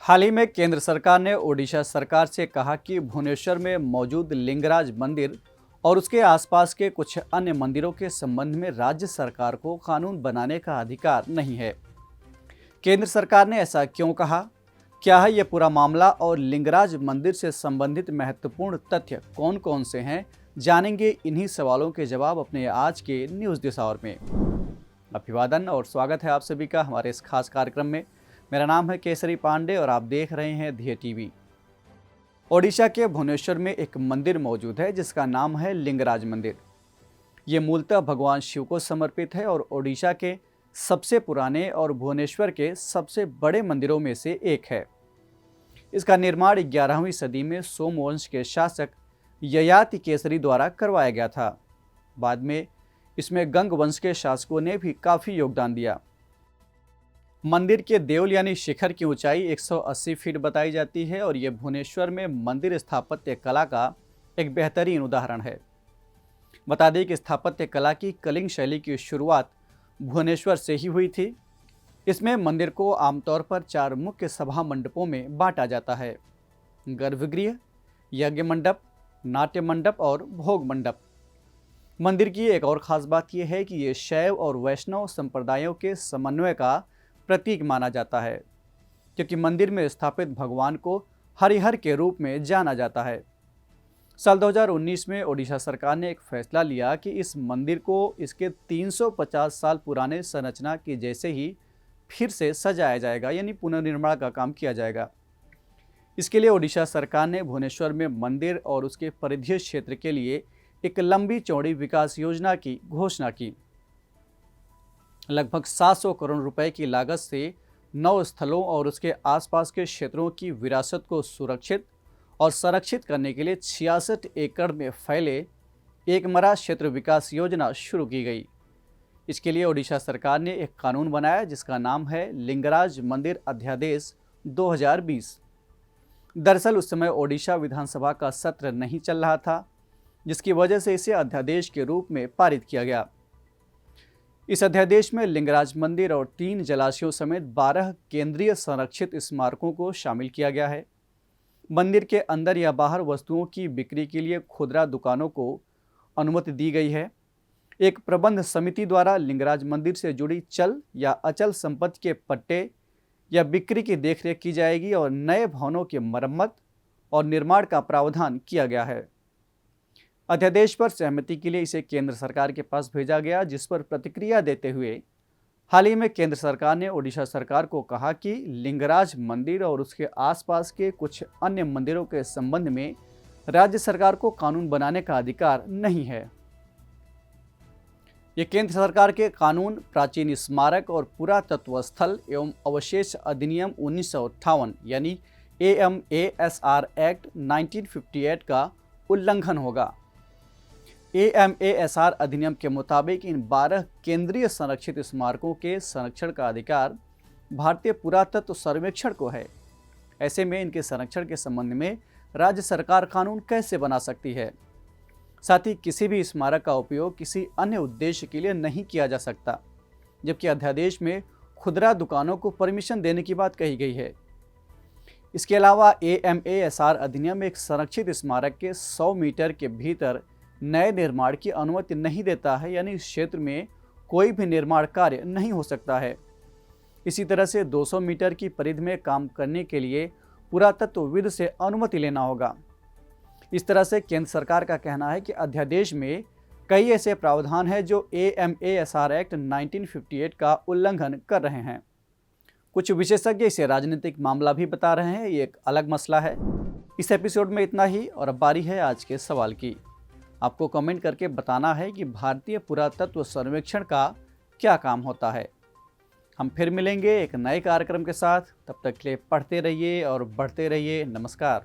हाल ही में केंद्र सरकार ने ओडिशा सरकार से कहा कि भुवनेश्वर में मौजूद लिंगराज मंदिर और उसके आसपास के कुछ अन्य मंदिरों के संबंध में राज्य सरकार को कानून बनाने का अधिकार नहीं है। केंद्र सरकार ने ऐसा क्यों कहा, क्या है यह पूरा मामला और लिंगराज मंदिर से संबंधित महत्वपूर्ण तथ्य कौन कौन से हैं, जानेंगे इन्हीं सवालों के जवाब अपने आज के न्यूज़ दिस आवर में। अभिवादन और स्वागत है आप सभी का हमारे इस खास कार्यक्रम में। मेरा नाम है केसरी पांडे और आप देख रहे हैं धिय टीवी। ओडिशा के भुवनेश्वर में एक मंदिर मौजूद है जिसका नाम है लिंगराज मंदिर। ये मूलतः भगवान शिव को समर्पित है और ओडिशा के सबसे पुराने और भुवनेश्वर के सबसे बड़े मंदिरों में से एक है। इसका निर्माण 11वीं सदी में सोमवंश के शासक ययाति केसरी द्वारा करवाया गया था। बाद में इसमें गंग वंश के शासकों ने भी काफ़ी योगदान दिया। मंदिर के देवल यानी शिखर की ऊंचाई 180 फीट बताई जाती है और ये भुवनेश्वर में मंदिर स्थापत्य कला का एक बेहतरीन उदाहरण है। बता दें कि स्थापत्य कला की कलिंग शैली की शुरुआत भुवनेश्वर से ही हुई थी। इसमें मंदिर को आमतौर पर 4 मुख्य सभा मंडपों में बांटा जाता है: गर्भगृह, यज्ञ मंडप, नाट्य मंडप और भोग मंडप। मंदिर की एक और खास बात यह है कि ये शैव और वैष्णव संप्रदायों के समन्वय का प्रतीक माना जाता है, क्योंकि मंदिर में स्थापित भगवान को हरिहर के रूप में जाना जाता है। साल 2019 में ओडिशा सरकार ने एक फैसला लिया कि इस मंदिर को इसके 350 साल पुराने संरचना की जैसे ही फिर से सजाया जाएगा, यानी पुनर्निर्माण का काम किया जाएगा। इसके लिए ओडिशा सरकार ने भुवनेश्वर में मंदिर और उसके परिधीय क्षेत्र के लिए एक लंबी चौड़ी विकास योजना की घोषणा की। लगभग 700 करोड़ रुपए की लागत से 9 स्थलों और उसके आसपास के क्षेत्रों की विरासत को सुरक्षित और संरक्षित करने के लिए 66 एकड़ में फैले एकमरा क्षेत्र विकास योजना शुरू की गई। इसके लिए ओडिशा सरकार ने एक कानून बनाया जिसका नाम है लिंगराज मंदिर अध्यादेश 2020। दरअसल उस समय ओडिशा विधानसभा का सत्र नहीं चल रहा था, जिसकी वजह से इसे अध्यादेश के रूप में पारित किया गया। इस अध्यादेश में लिंगराज मंदिर और 3 जलाशयों समेत 12 केंद्रीय संरक्षित स्मारकों को शामिल किया गया है। मंदिर के अंदर या बाहर वस्तुओं की बिक्री के लिए खुदरा दुकानों को अनुमति दी गई है। एक प्रबंध समिति द्वारा लिंगराज मंदिर से जुड़ी चल या अचल संपत्ति के पट्टे या बिक्री की देखरेख की जाएगी और नए भवनों की मरम्मत और निर्माण का प्रावधान किया गया है। अध्यादेश पर सहमति के लिए इसे केंद्र सरकार के पास भेजा गया, जिस पर प्रतिक्रिया देते हुए हाल ही में केंद्र सरकार ने ओडिशा सरकार को कहा कि लिंगराज मंदिर और उसके आसपास के कुछ अन्य मंदिरों के संबंध में राज्य सरकार को कानून बनाने का अधिकार नहीं है। ये केंद्र सरकार के कानून प्राचीन स्मारक और पुरातत्व स्थल एवं अवशेष अधिनियम 1958 यानी AMASR एक्ट 1958 का उल्लंघन होगा। AMASR अधिनियम के मुताबिक इन 12 केंद्रीय संरक्षित स्मारकों के संरक्षण का अधिकार भारतीय पुरातत्व सर्वेक्षण को है। ऐसे में इनके संरक्षण के संबंध में राज्य सरकार कानून कैसे बना सकती है? साथ ही किसी भी स्मारक का उपयोग किसी अन्य उद्देश्य के लिए नहीं किया जा सकता, जबकि अध्यादेश में खुदरा दुकानों को परमिशन देने की बात कही गई है। इसके अलावा AMASR अधिनियम एक संरक्षित स्मारक के 100 मीटर के भीतर नए निर्माण की अनुमति नहीं देता है, यानी इस क्षेत्र में कोई भी निर्माण कार्य नहीं हो सकता है। इसी तरह से 200 मीटर की परिधि में काम करने के लिए पुरातत्वविद से अनुमति लेना होगा। इस तरह से केंद्र सरकार का कहना है कि अध्यादेश में कई ऐसे प्रावधान हैं जो AMASR एक्ट 1958 का उल्लंघन कर रहे हैं। कुछ विशेषज्ञ इसे राजनीतिक मामला भी बता रहे हैं, ये एक अलग मसला है। इस एपिसोड में इतना ही और अब बारी है आज के सवाल की। आपको कमेंट करके बताना है कि भारतीय पुरातत्व सर्वेक्षण का क्या काम होता है। हम फिर मिलेंगे एक नए कार्यक्रम के साथ। तब तक के लिए पढ़ते रहिए और बढ़ते रहिए। नमस्कार।